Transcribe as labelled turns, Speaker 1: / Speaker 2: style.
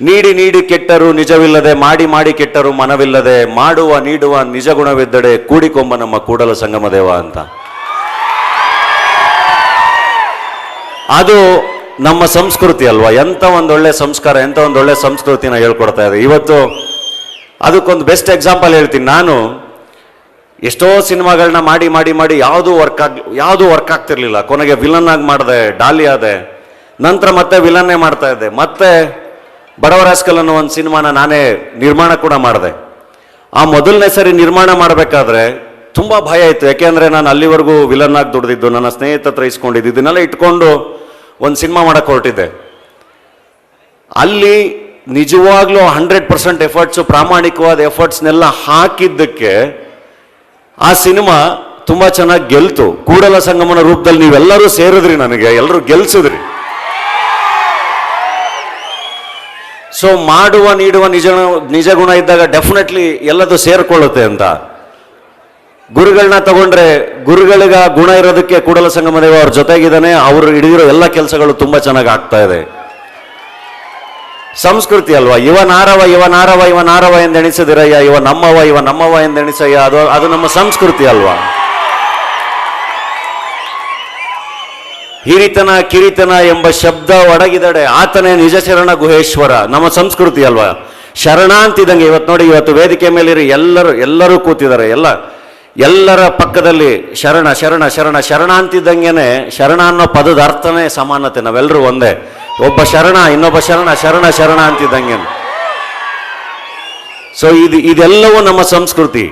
Speaker 1: ನೀಡಿ ನೀಡಿ ಕೆಟ್ಟರು ನಿಜವಿಲ್ಲದೆ, ಮಾಡಿ ಮಾಡಿ ಕೆಟ್ಟರು ಮನವಿಲ್ಲದೆ, ಮಾಡುವ ನೀಡುವ ನಿಜ ಗುಣವಿದ್ದಡೆ ಕೂಡಿಕೊಂಬ ನಮ್ಮ ಕೂಡಲ ಸಂಗಮ ದೇವ ಅಂತ. ಅದು ನಮ್ಮ ಸಂಸ್ಕೃತಿ ಅಲ್ವಾ? ಎಂಥ ಒಂದೊಳ್ಳೆ ಸಂಸ್ಕಾರ, ಎಂಥ ಒಂದೊಳ್ಳೆ ಸಂಸ್ಕೃತಿನ ಹೇಳ್ಕೊಡ್ತಾ ಇದೆ. ಇವತ್ತು ಅದಕ್ಕೊಂದು ಬೆಸ್ಟ್ ಎಕ್ಸಾಂಪಲ್ ಹೇಳ್ತೀನಿ. ನಾನು ಎಷ್ಟೋ ಸಿನಿಮಾಗಳನ್ನ ಮಾಡಿ ಮಾಡಿ ಮಾಡಿ ಯಾವುದೂ ವರ್ಕ್ ಆಗ್ತಿರ್ಲಿಲ್ಲ. ಕೊನೆಗೆ ವಿಲನ್ ಆಗಿ ಮಾಡಿದೆ, ಡಾಲಿ ಆದೆ, ನಂತರ ಮತ್ತೆ ವಿಲನ್ನೇ ಮಾಡ್ತಾ ಇದ್ದೆ. ಮತ್ತೆ ಬಡವರಾಸ್ಕಲ್ ಅನ್ನೋ ಒಂದು ಸಿನಿಮಾನ ನಾನೇ ನಿರ್ಮಾಣ ಕೂಡ ಮಾಡಿದೆ. ಆ ಮೊದಲನೇ ಸರಿ ನಿರ್ಮಾಣ ಮಾಡಬೇಕಾದ್ರೆ ತುಂಬ ಭಯ ಇತ್ತು. ಯಾಕೆಂದರೆ ನಾನು ಅಲ್ಲಿವರೆಗೂ ವಿಲನ್ ಆಗಿ ದುಡ್ದಿದ್ದು, ನನ್ನ ಸ್ನೇಹಿತ ಹತ್ರ ಇಸ್ಕೊಂಡಿದ್ದು, ಇದನ್ನೆಲ್ಲ ಇಟ್ಕೊಂಡು ಒಂದು ಸಿನಿಮಾ ಮಾಡಕ್ಕೆ ಹೊರಟಿದ್ದೆ. ಅಲ್ಲಿ ನಿಜವಾಗ್ಲೂ 100% ಎಫರ್ಟ್ಸು, ಪ್ರಾಮಾಣಿಕವಾದ ಎಫರ್ಟ್ಸ್ನೆಲ್ಲ ಹಾಕಿದ್ದಕ್ಕೆ ಆ ಸಿನಿಮಾ ತುಂಬ ಚೆನ್ನಾಗಿ ಗೆಲ್ತು. ಕೂಡಲ ಸಂಗಮನ ರೂಪದಲ್ಲಿ ನೀವೆಲ್ಲರೂ ಸೇರಿದ್ರಿ, ನನಗೆ ಎಲ್ಲರೂ ಗೆಲ್ಸಿದ್ರಿ. ಸೊ ಮಾಡುವ ನೀಡುವ ನಿಜ ಗುಣ ಇದ್ದಾಗ ಡೆಫಿನೆಟ್ಲಿ ಎಲ್ಲದು ಸೇರ್ಕೊಳ್ಳುತ್ತೆ ಅಂತ. ಗುರುಗಳನ್ನ ತಗೊಂಡ್ರೆ ಗುರುಗಳಿಗ ಗುಣ ಇರೋದಕ್ಕೆ ಕೂಡಲ ಸಂಗಮ ದೇವ ಅವ್ರ ಜೊತೆಗಿದ್ದಾನೆ. ಅವರು ಹಿಡಿದಿರೋ ಎಲ್ಲ ಕೆಲಸಗಳು ತುಂಬಾ ಚೆನ್ನಾಗಿ ಆಗ್ತಾ ಇದೆ. ಸಂಸ್ಕೃತಿ ಅಲ್ವಾ? ಇವನಾರವ ಎಂದೆಣಿಸಿದಿರಯ್ಯ, ಇವ ನಮ್ಮವ ಎಂದೆಣಿಸಯ್ಯ. ಅದು ನಮ್ಮ ಸಂಸ್ಕೃತಿ ಅಲ್ವಾ? ಹಿರಿತನ ಕಿರಿತನ ಎಂಬ ಶಬ್ದ ಒಡಗಿದಡೆ ಆತನೇ ನಿಜ ಶರಣ ಗುಹೇಶ್ವರ. ನಮ್ಮ ಸಂಸ್ಕೃತಿ ಅಲ್ವಾ? ಶರಣ ಅಂತಿದ್ದಂಗೆ ಇವತ್ತು ನೋಡಿ, ಇವತ್ತು ವೇದಿಕೆ ಮೇಲಿರಿ ಎಲ್ಲರೂ ಕೂತಿದ್ದಾರೆ. ಎಲ್ಲರ ಪಕ್ಕದಲ್ಲಿ ಶರಣ ಶರಣ ಶರಣ ಶರಣ ಅಂತಿದ್ದಂಗೆನೆ ಶರಣ ಅನ್ನೋ ಪದದ ಅರ್ಥನೇ ಸಮಾನತೆ. ನಾವೆಲ್ಲರೂ ಒಂದೇ. ಒಬ್ಬ ಶರಣ, ಇನ್ನೊಬ್ಬ ಶರಣ, ಶರಣ ಶರಣ ಅಂತಿದ್ದಂಗೆ. ಸೊ ಇದೆಲ್ಲವೂ ನಮ್ಮ ಸಂಸ್ಕೃತಿ.